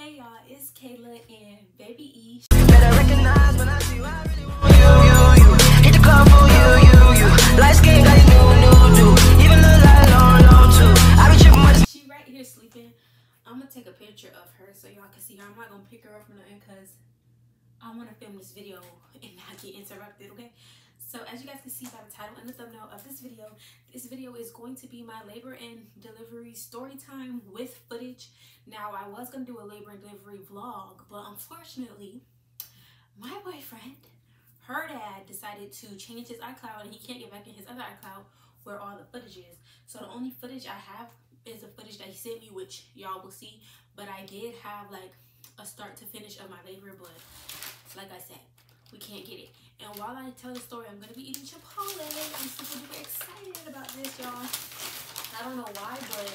Hey y'all, it's Kayla and Baby E. Better recognize when I see you, I really want you. Hit the club for you. Light skin got you new. Even look like long too. I be tripping with She right here sleeping. I'm gonna take a picture of her so y'all can see her. I'm not gonna pick her up or nothing because I want to film this video and not get interrupted, okay? So as you guys can see by the title and the thumbnail of this video is going to be my labor and delivery story time with footage. Now, I was going to do a labor and delivery vlog, but unfortunately, my boyfriend, her dad, decided to change his iCloud and he can't get back in his other iCloud where all the footage is. So the only footage I have is the footage that he sent me, which y'all will see. But I did have like a start to finish of my labor, but like I said, we can't get it. And while I tell the story, I'm gonna be eating Chipotle. I'm super duper excited about this, y'all. I don't know why, but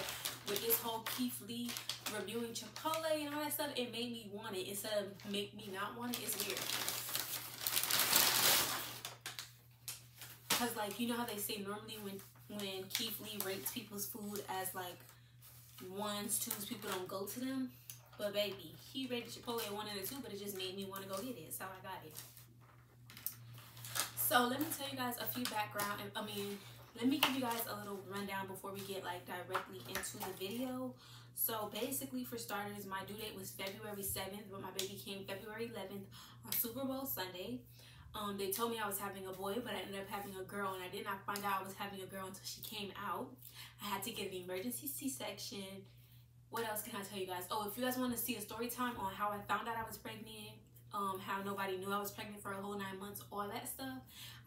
with this whole Keith Lee reviewing Chipotle and all that stuff, it made me want it instead of make me not want it. It's weird. Cause like, you know how they say normally when Keith Lee rates people's food as like 1s, 2s, people don't go to them. But baby, he rated Chipotle at 1 and a 2, but it just made me want to go get it. So I got it. So let me tell you guys a few background. Let me give you guys a little rundown before we get like directly into the video. So basically, for starters, my due date was February 7th, but my baby came February 11th on Super Bowl Sunday. They told me I was having a boy, but I ended up having a girl, and I did not find out I was having a girl until she came out. I had to get an emergency C-section. What else can I tell you guys? Oh, if you guys want to see a story time on how I found out I was pregnant, how nobody knew I was pregnant for a whole 9 months, all that stuff,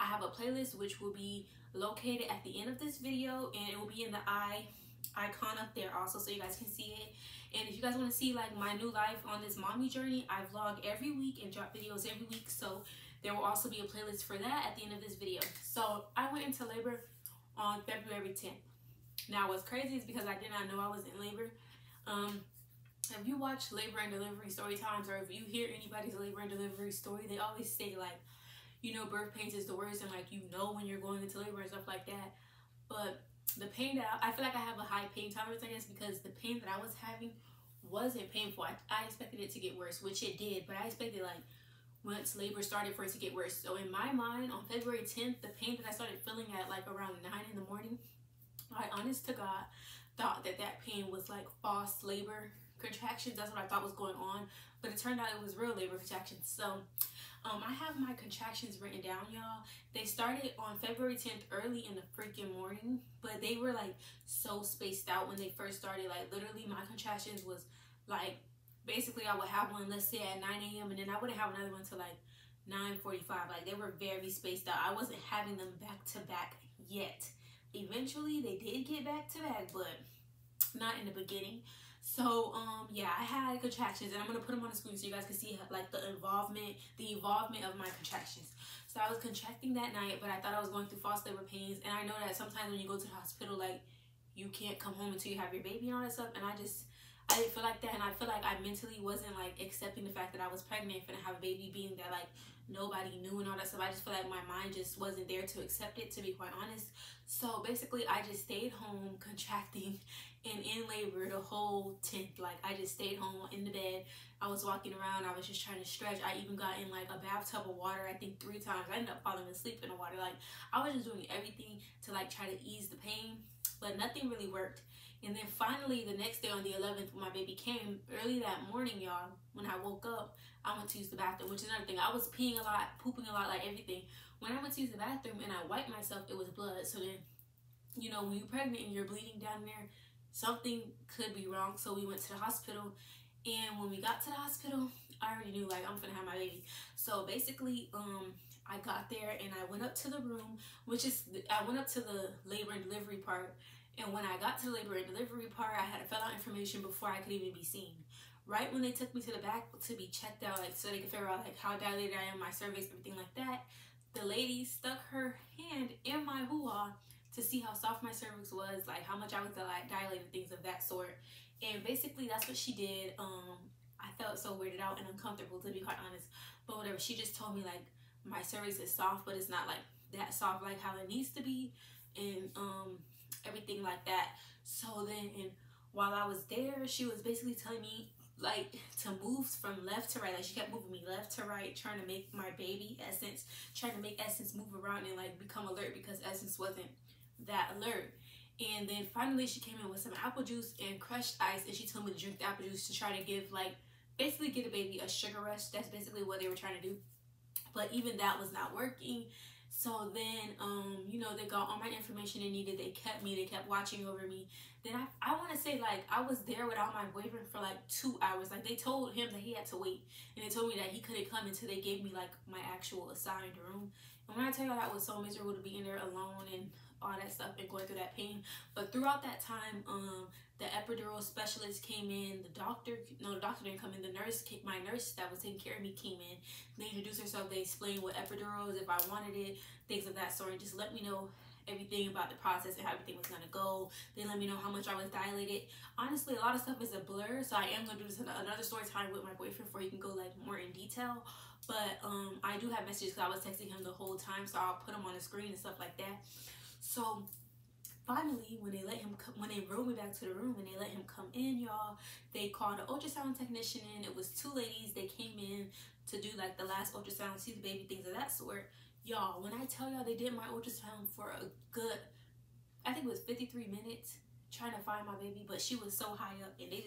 I have a playlist which will be located at the end of this video, and it will be in the icon up there also, so you guys can see it. And if you guys want to see like my new life on this mommy journey, I vlog every week and drop videos every week, so there will also be a playlist for that at the end of this video. So I went into labor on February 10th. Now what's crazy is because I did not know I was in labor. If you watch labor and delivery story times, or if you hear anybody's labor and delivery story, they always say like, you know, birth pains is the worst, and like, you know, when you're going into labor and stuff like that. But the pain that I feel like I have a high pain tolerance, I guess, because the pain that I was having wasn't painful. I expected it to get worse, which it did, but I expected like once labor started for it to get worse. So in my mind, on February 10th, the pain that I started feeling at like around 9 in the morning, I honest to God thought that pain was like false labor contractions. That's what I thought was going on, but it turned out it was real labor contractions. So I have my contractions written down, y'all. They started on February 10th early in the freaking morning, but they were like so spaced out when they first started. Like literally my contractions was like, basically I would have one, let's say at 9 a.m. and then I wouldn't have another one till like 9:45. Like they were very spaced out. I wasn't having them back to back yet. Eventually they did get back to back, but not in the beginning. So yeah, I had contractions, and I'm gonna put them on the screen so you guys can see like the involvement of my contractions. So I was contracting that night, but I thought I was going through false labor pains, and I know that sometimes when you go to the hospital, like you can't come home until you have your baby and all that stuff, and I didn't feel like that, and I feel like I mentally wasn't like accepting the fact that I was pregnant and have a baby, being that like nobody knew and all that stuff. I just feel like my mind just wasn't there to accept it, to be quite honest. So basically I just stayed home contracting and in labor the whole 10th. Like I just stayed home in the bed. I was walking around, I was just trying to stretch. I even got in like a bathtub of water, I think 3 times. I ended up falling asleep in the water. Like I was just doing everything to like try to ease the pain, but nothing really worked. And then finally the next day on the 11th, when my baby came, early that morning, y'all, when I woke up, I went to use the bathroom, which is another thing. I was peeing a lot, pooping a lot, like everything. When I went to use the bathroom and I wiped myself, it was blood. So then, you know, when you're pregnant and you're bleeding down there, something could be wrong. So we went to the hospital, and when we got to the hospital, I already knew like I'm gonna have my baby. So basically, I got there and I went up to the room, I went up to the labor and delivery part. And when I got to the labor and delivery part, I had to fill out information before I could even be seen. Right when they took me to the back to be checked out, like so they could figure out like how dilated I am, my cervix, everything like that, the lady stuck her hand in my hoo-ha to see how soft my cervix was, like how much I was dilated, things of that sort. And basically that's what she did. I felt so weirded out and uncomfortable, to be quite honest, but whatever. She just told me like my cervix is soft, but it's not like that soft like how it needs to be, and everything like that. So then, and while I was there, she was basically telling me like to move from left to right. Like she kept moving me left to right, trying to make my baby Essence, trying to make Essence move around and like become alert, because Essence wasn't that alert. And then finally she came in with some apple juice and crushed ice, and she told me to drink the apple juice to try to give, like, basically get a baby a sugar rush. That's basically what they were trying to do. But even that was not working. So then, you know, they got all my information they needed. They kept me. They kept watching over me. Then I want to say, like, I was there without my boyfriend for like 2 hours. Like, they told him that he had to wait, and they told me that he couldn't come until they gave me like my actual assigned room. And when I tell you that was so miserable to be in there alone and all that stuff and going through that pain. But throughout that time, the epidural specialist came in. The doctor didn't come in. The nurse, my nurse that was taking care of me, came in. They introduced herself. They explained what epidural is, if I wanted it, things of that sort, and just let me know everything about the process and how everything was gonna go. They let me know how much I was dilated. Honestly, a lot of stuff is a blur, so I am gonna do this another story time with my boyfriend before he can go like more in detail. But I do have messages because I was texting him the whole time, so I'll put them on the screen and stuff like that. So finally, when they rolled me back to the room and they let him come in, y'all, they called an ultrasound technician in. It was 2 ladies. They came in to do like the last ultrasound, see the baby, things of that sort. Y'all, when I tell y'all they did my ultrasound for a good, I think it was 53 minutes trying to find my baby, but she was so high up and they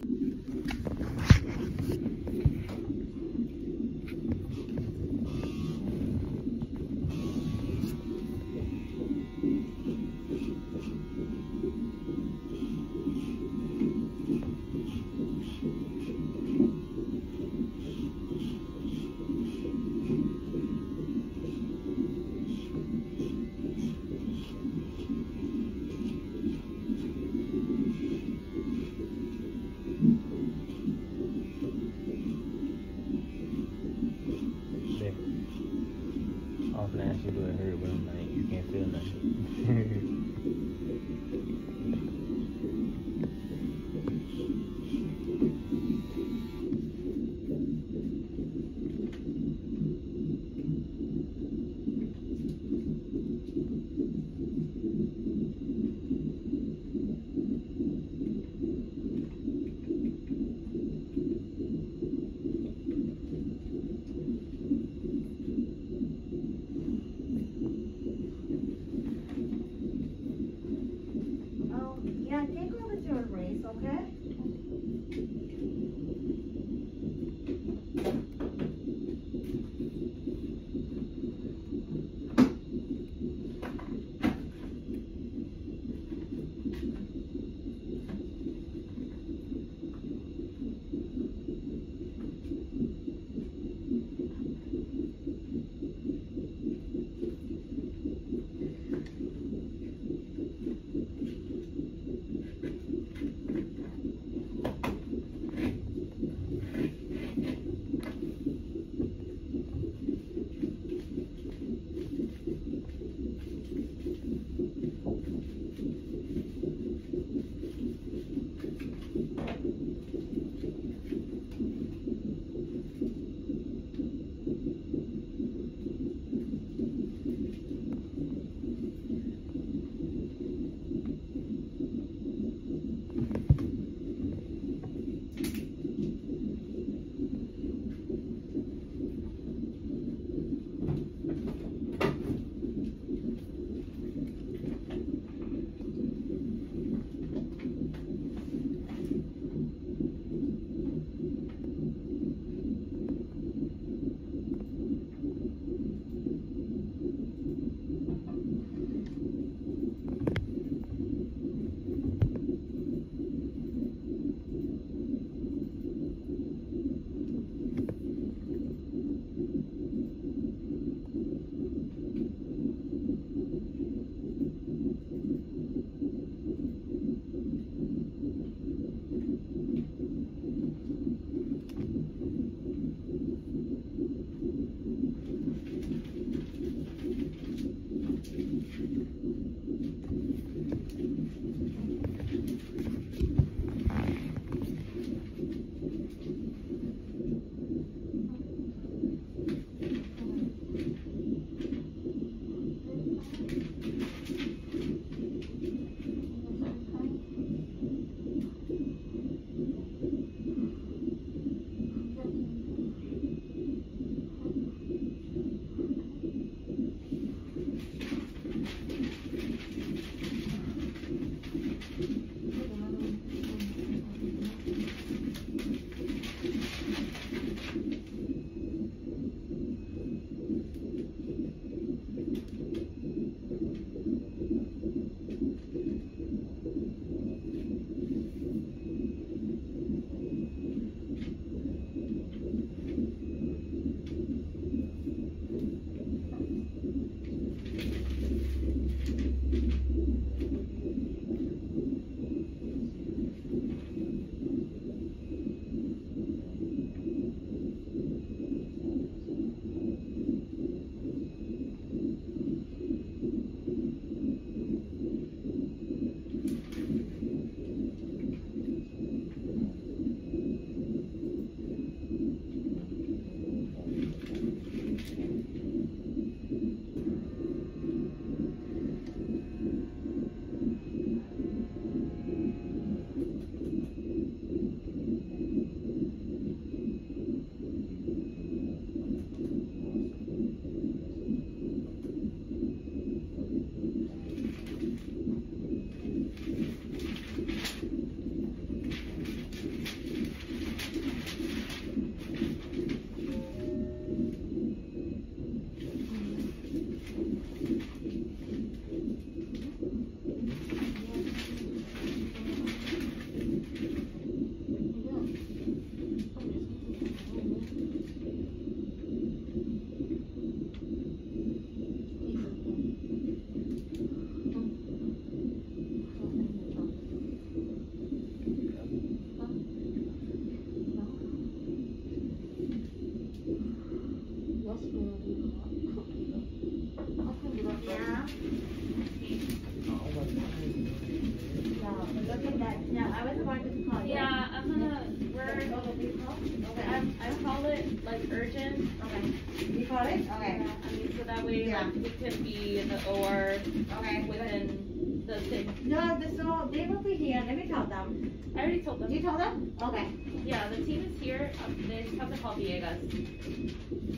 right? Okay. Yeah, I mean, so that way, Yeah. like, we can be in the OR Okay. within the thing. No, so they will be here. Let me tell them. I already told them. You told them? Okay. Yeah, the team is here. They just have to call Viegas.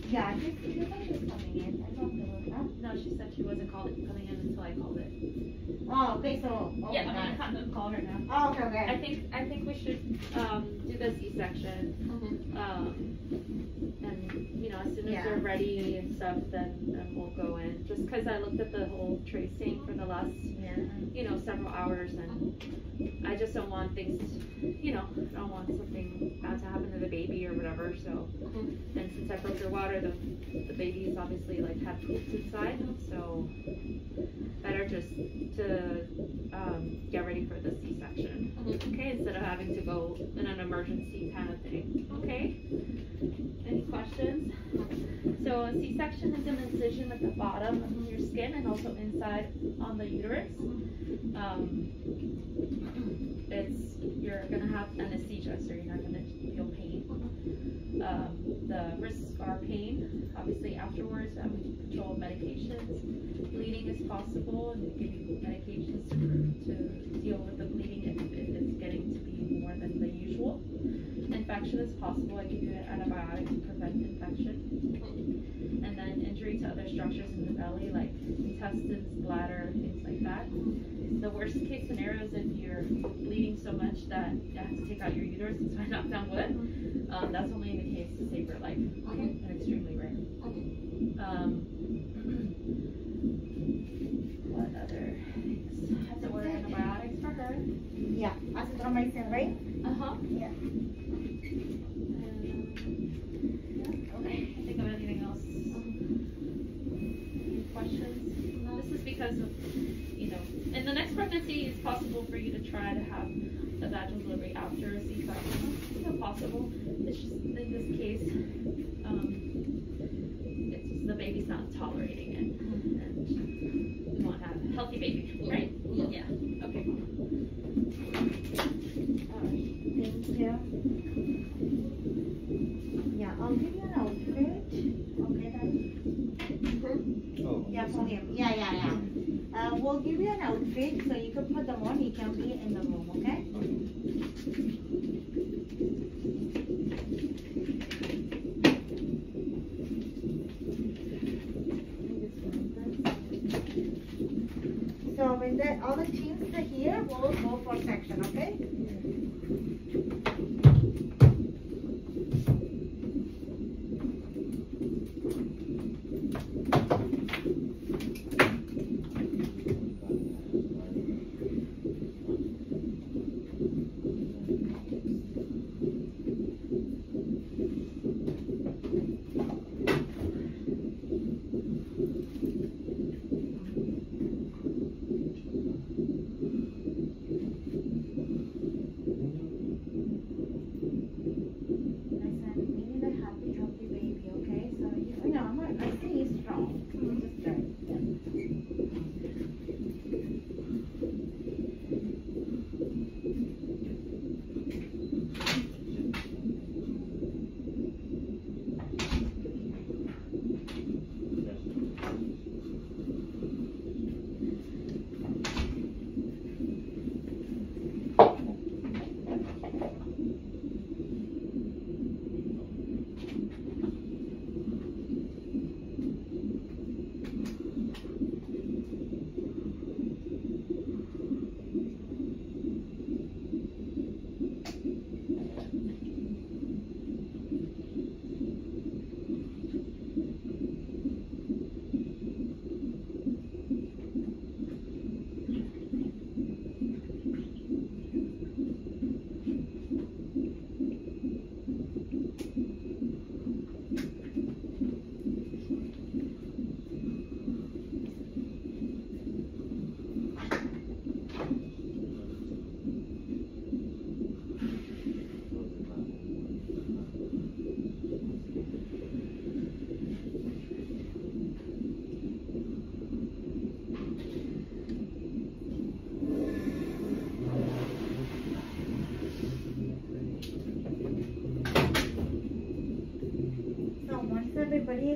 Yeah, she's coming in. I talked to her. Huh? No, she said she wasn't coming in until I called it. Oh, okay, so. Oh, Yeah, I'm God. gonna have to call her now. Oh, okay, okay. I think we should do the C-section. And you know, as soon as Yeah. we're ready and stuff, then we'll go in. Just because I looked at the whole tracing for the last several hours, and I just don't want things, I don't want something bad to happen to the baby or whatever. So, and since I broke their water, the baby's obviously like had poop inside, so better just to get ready for the C-section. Okay, instead of having to go in an emergency kind of thing. Okay. Any questions? So a C-section is an incision at the bottom of your skin and also inside on the uterus. You're gonna have anesthesia, so you're not gonna feel pain. The risks are pain, obviously afterwards, that we control medications. Bleeding is possible, and we give you medications to deal with the bleeding if it's getting to be more than the usual. Infection is possible. I give you an antibiotic to prevent infection. And then injury to other structures in the belly, like intestines, bladder, things like that. The worst case scenario is if you're bleeding so much that you have to take out your uterus and try to knock down wood. That's only in the case to save your life, and extremely rare. What other things? I have to order antibiotics for her. Yeah, azithromycin, right? Uh-huh. Yeah. Okay, I think of anything else. Any questions? No. This is because of, in the next pregnancy, it's possible for you to try to have the vaginal delivery after a C-section. It's still possible. It's just, in this case, it's just the baby's not tolerating it. And we want to have a healthy baby, right? Yeah. Okay. Thank you. Yeah, I'll give you an outfit. Okay, Daddy? Oh. Yeah, for him. Yeah. We'll give you an outfit so you can put them on. He can be in the room, okay? So when all the teams are here, we'll go for section, okay?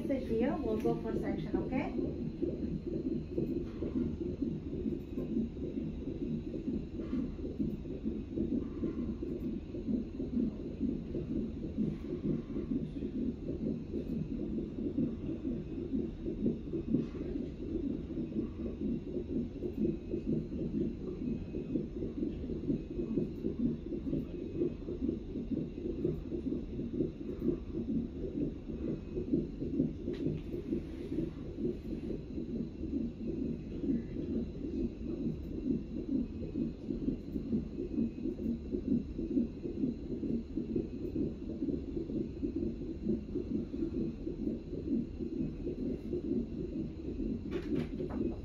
cases here, we'll go for section, okay?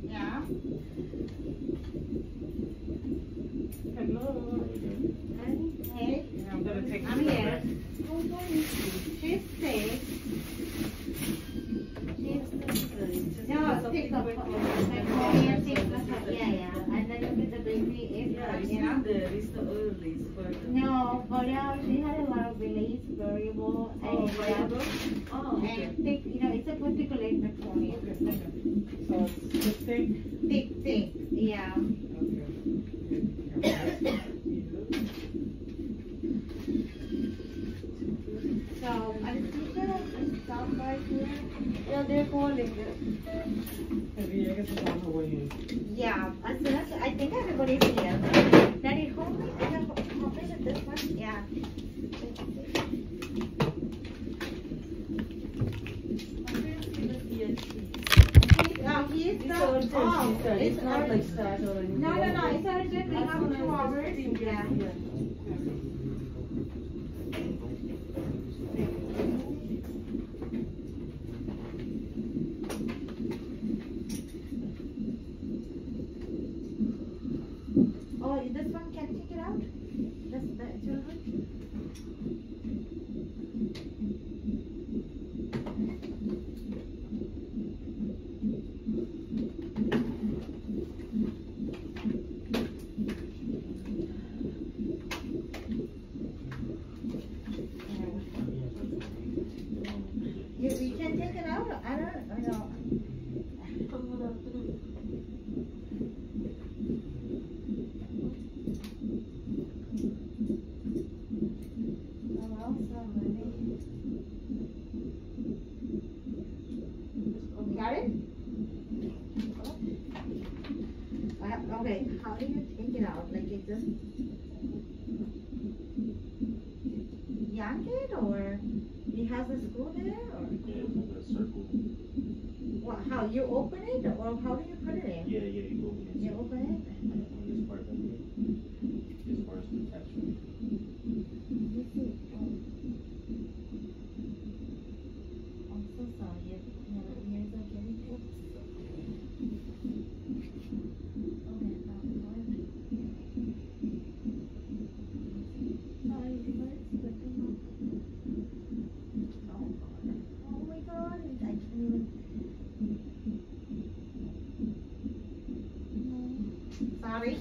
Yeah. Hello. Hey, I'm gonna take I'm you here. She's sick. No, take up. Yeah. And then look at the baby. Yeah, it's You know? not there. It's the earliest, but No, but yeah, she had a lot of release, variable, and and thick. You know, it's a particulate metformin. So it's thick. Thick. Yeah. So anesthesia is down by here. Yeah, they're calling. Maybe I guess it's on her way in. Yeah, as soon as I think everybody's here. Daddy, hold me. Hold me with this one. Yeah. He's It's not like start or anything. No, it's urgent. We have 2 hours. Yeah. Oh, this one can take it out? This the children? You can take it out? I don't know. Got it? Okay, how do you take it out? Like it just yank it, or it has a screw there, or Yeah, it's like a circle. what? How you open it, or how do you put it in? Yeah, you open it. You open it. On this part right here. This part's detached. This is, I'm so sorry. Your ears are getting cooked. Okay, sorry, it hurts, but oh my God, I can't even. Sorry.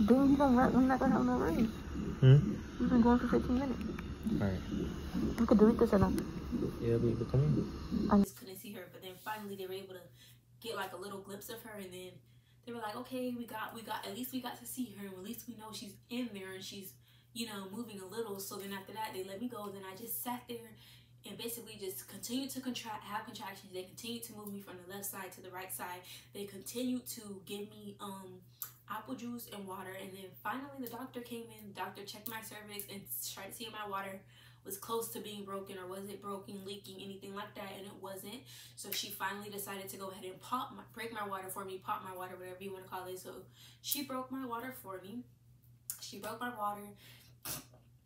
Dude, you don't I'm not gonna have no rain. We've been going for 15 minutes. Alright. We could delete this or not. Yeah, we come in. I just couldn't see her, but then finally they were able to get like a little glimpse of her, and then they were like, okay, we got at least we got to see her, and at least we know she's in there and she's, you know, moving a little. So then after that, they let me go. Then I just sat there and basically just continued to have contractions. They continued to move me from the left side to the right side. They continued to give me apple juice and water, and then finally the doctor came in. The doctor checked my cervix and tried to see if my water was close to being broken, or was it broken, leaking, anything like that, and it wasn't. So she finally decided to go ahead and break my water for me, pop my water, whatever you want to call it. So she broke my water for me. She broke my water.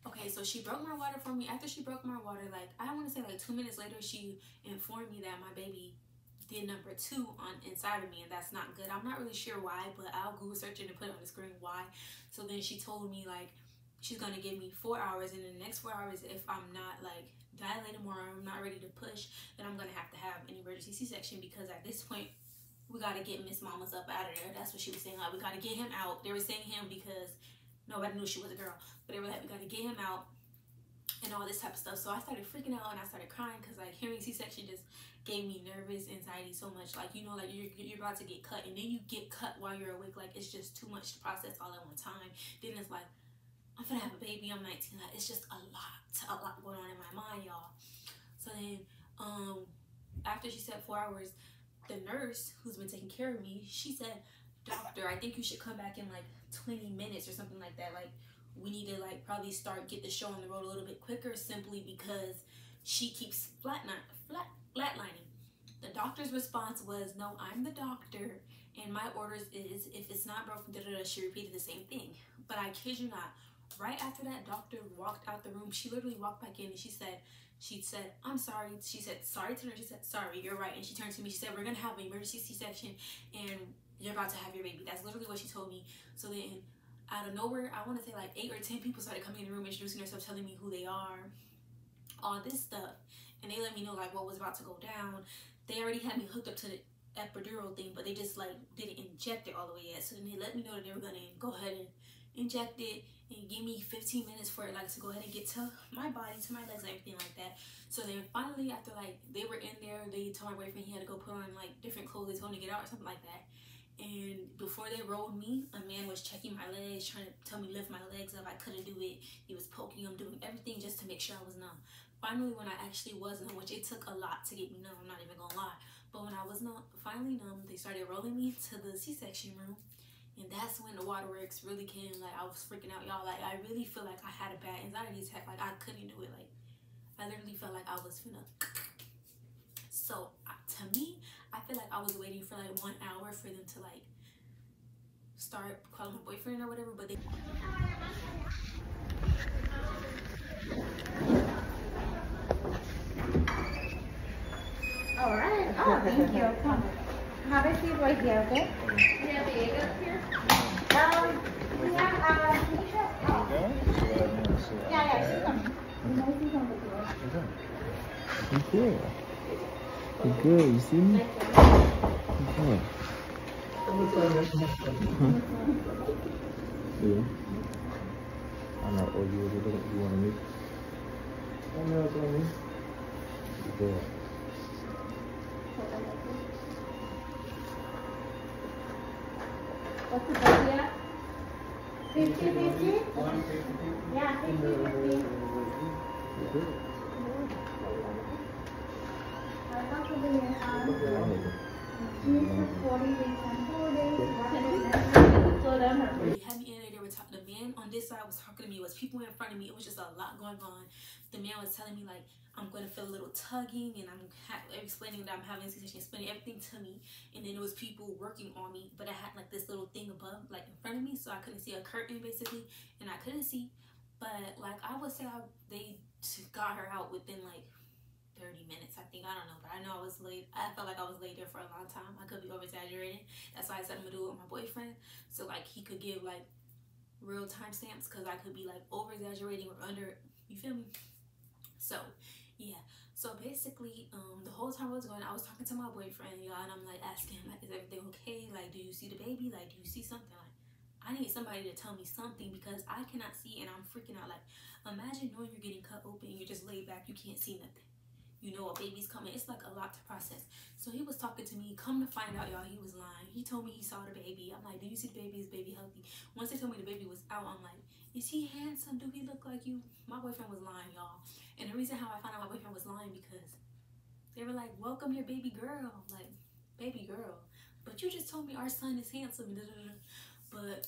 Okay, so she broke my water for me. After she broke my water, like, I want to say like 2 minutes later, she informed me that my baby did number 2 on inside of me, and that's not good. I'm not really sure why, but I'll Google search it and put it on the screen why. So then she told me like she's gonna give me 4 hours, and in the next 4 hours, if I'm not like dilated more, or I'm not ready to push, then I'm gonna have to have an emergency C-section, because at this point we gotta get Miss Mama's up out of there. That's what she was saying. Like, we gotta get him out. They were saying him because nobody knew she was a girl, but they were like, we gotta get him out and all this type of stuff. So I started freaking out and I started crying, because like hearing C-section just gave me nervous anxiety so much. Like, you know, like you're about to get cut, and then you get cut while you're awake. Like, it's just too much to process all at one time. Then it's like, I'm gonna have a baby, I'm 19. Like, it's just a lot going on in my mind, y'all. So then after she said 4 hours, the nurse who's been taking care of me, she said, doctor, I think you should come back in like 20 minutes or something like that. Like, we need to like probably get the show on the road a little bit quicker, simply because she keeps flatlining. The doctor's response was, no, I'm the doctor, and my orders is, if it's not broken, she repeated the same thing. But I kid you not, right after that doctor walked out the room, she literally walked back in and she said, I'm sorry. She said, sorry to her. She said, sorry, you're right. And she turned to me, she said, we're gonna have an emergency C-section and you're about to have your baby. That's literally what she told me. So then out of nowhere, I want to say like 8 or 10 people started coming in the room, introducing themselves, telling me who they are, all this stuff. And they let me know like what was about to go down. They already had me hooked up to the epidural thing, but they just like didn't inject it all the way yet. So then they let me know that they were gonna go ahead and inject it and give me 15 minutes for it like to go ahead and get to my body, to my legs, and everything like that. So then finally, after like they were in there, they told my boyfriend he had to go put on like different clothes. They told him to get out or something like that. And before they rolled me, a man was checking my legs, trying to tell me to lift my legs up. I couldn't do it. He was poking them, doing everything just to make sure I was numb. Finally, when I actually was numb, which it took a lot to get me numb, I'm not even gonna lie, but when I was finally numb, they started rolling me to the C-section room. And that's when the waterworks really came. Like, I was freaking out, y'all. Like, I really feel like I had a bad anxiety attack. Like, I couldn't do it. Like, I literally felt like I was finna. So, to me, I feel like I was waiting for like 1 hour for them to like start calling my boyfriend or whatever, but they. All right. Oh, thank you. Come. Have a seat right here, okay? Do you have the egg up here? We have Nisha. Oh. Yeah, she's coming. She's on the floor. Good girl. Good girl, you see me? Good girl. Yeah. I'm not all you want to meet. I'm not going to meet. Good girl. What's the budget at? 50-50? Yeah, 50-50. How much will be in Jesus 40 days and 4 days. Slow down her. They had me in there. They were talking. The man on this side was talking to me. It was people in front of me. It was just a lot going on. The man was telling me like, I'm going to feel a little tugging, and I'm explaining that I'm having a C-section, explaining everything to me. And then there was people working on me, but I had like this little thing above, like in front of me, so I couldn't see, a curtain basically, and I couldn't see. But like I would say, they got her out within like 30 minutes, I think. I don't know, but I know I was late. I felt like I was late there for a long time. I could be over exaggerating. That's why I said I'm gonna do it with my boyfriend, so like he could give like real time stamps, because I could be like over exaggerating or under. You feel me? So yeah, so basically the whole time I was going, I was talking to my boyfriend, y'all, and I'm like asking him like, is everything okay? Like, do you see the baby? Like, do you see something? Like, I need somebody to tell me something, because I cannot see and I'm freaking out. Like, imagine knowing you're getting cut open and you're just laid back, you can't see nothing. You know a baby's coming. It's like a lot to process. So So he was talking to me. Come to find out, y'all, he was lying. He told me he saw the baby. I'm like, do you see the baby? Is baby healthy? Once they told me the baby was out, I'm like, is he handsome? Do he look like you? My boyfriend was lying, y'all. And the reason how I found out my boyfriend was lying because they were like, welcome your baby girl. Like, baby girl. But you just told me our son is handsome. But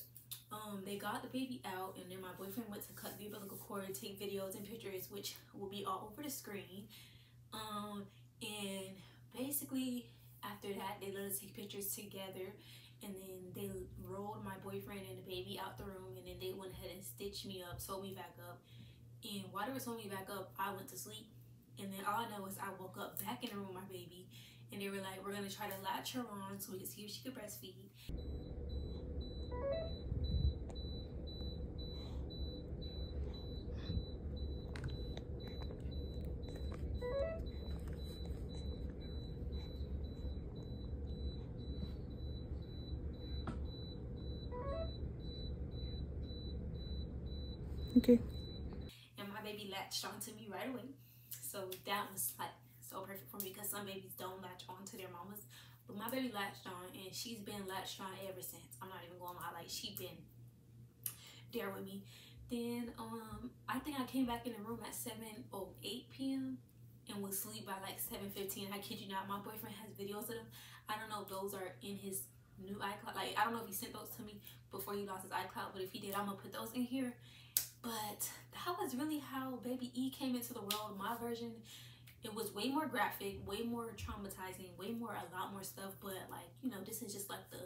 they got the baby out, and then my boyfriend went to cut the umbilical cord, take videos and pictures, which will be all over the screen. And basically after that, they let us take pictures together, and then they rolled my boyfriend and the baby out the room, and then they went ahead and stitched me up, sewed me back up. And while they were sewing me back up, I went to sleep. And then all I know is I woke up back in the room with my baby, and they were like, we're gonna try to latch her on so we can see if she could breastfeed. Okay. And my baby latched onto me right away. So that was like so perfect for me because some babies don't latch on to their mamas. But my baby latched on, and she's been latched on ever since. I'm not even going to lie, like she been there with me. Then I think I came back in the room at 7:08 p.m. and was asleep by like 7:15. I kid you not, my boyfriend has videos of them. I don't know if those are in his new iCloud. Like, I don't know if he sent those to me before he lost his iCloud, but if he did, I'm gonna put those in here. But that was really how baby E came into the world. My version, it was way more graphic, way more traumatizing, way more, a lot more stuff. But like, you know, this is just like the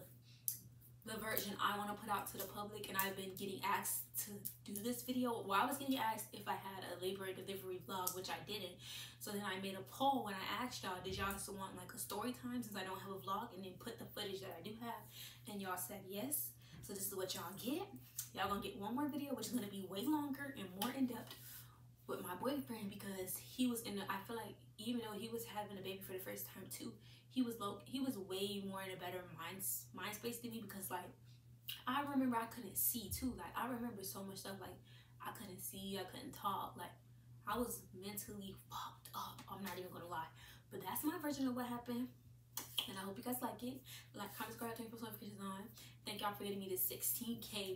version I want to put out to the public. And I've been getting asked to do this video. Well, I was getting asked if I had a labor and delivery vlog, which I didn't. So then I made a poll when I asked y'all, did y'all still want like a story time since I don't have a vlog, and then put the footage that I do have, and y'all said yes. So this is what y'all get. Y'all gonna get one more video, which is gonna be way longer and more in-depth with my boyfriend, because he was in the, I feel like even though he was having a baby for the first time too, he was way more in a better mind space than me, because like I remember I couldn't see too. Like I remember so much stuff, like I couldn't see, I couldn't talk, like I was mentally fucked up. I'm not even gonna lie. But that's my version of what happened. And I hope you guys like it. Like, comment, subscribe, turn post notifications on. Thank y'all for getting me to 16K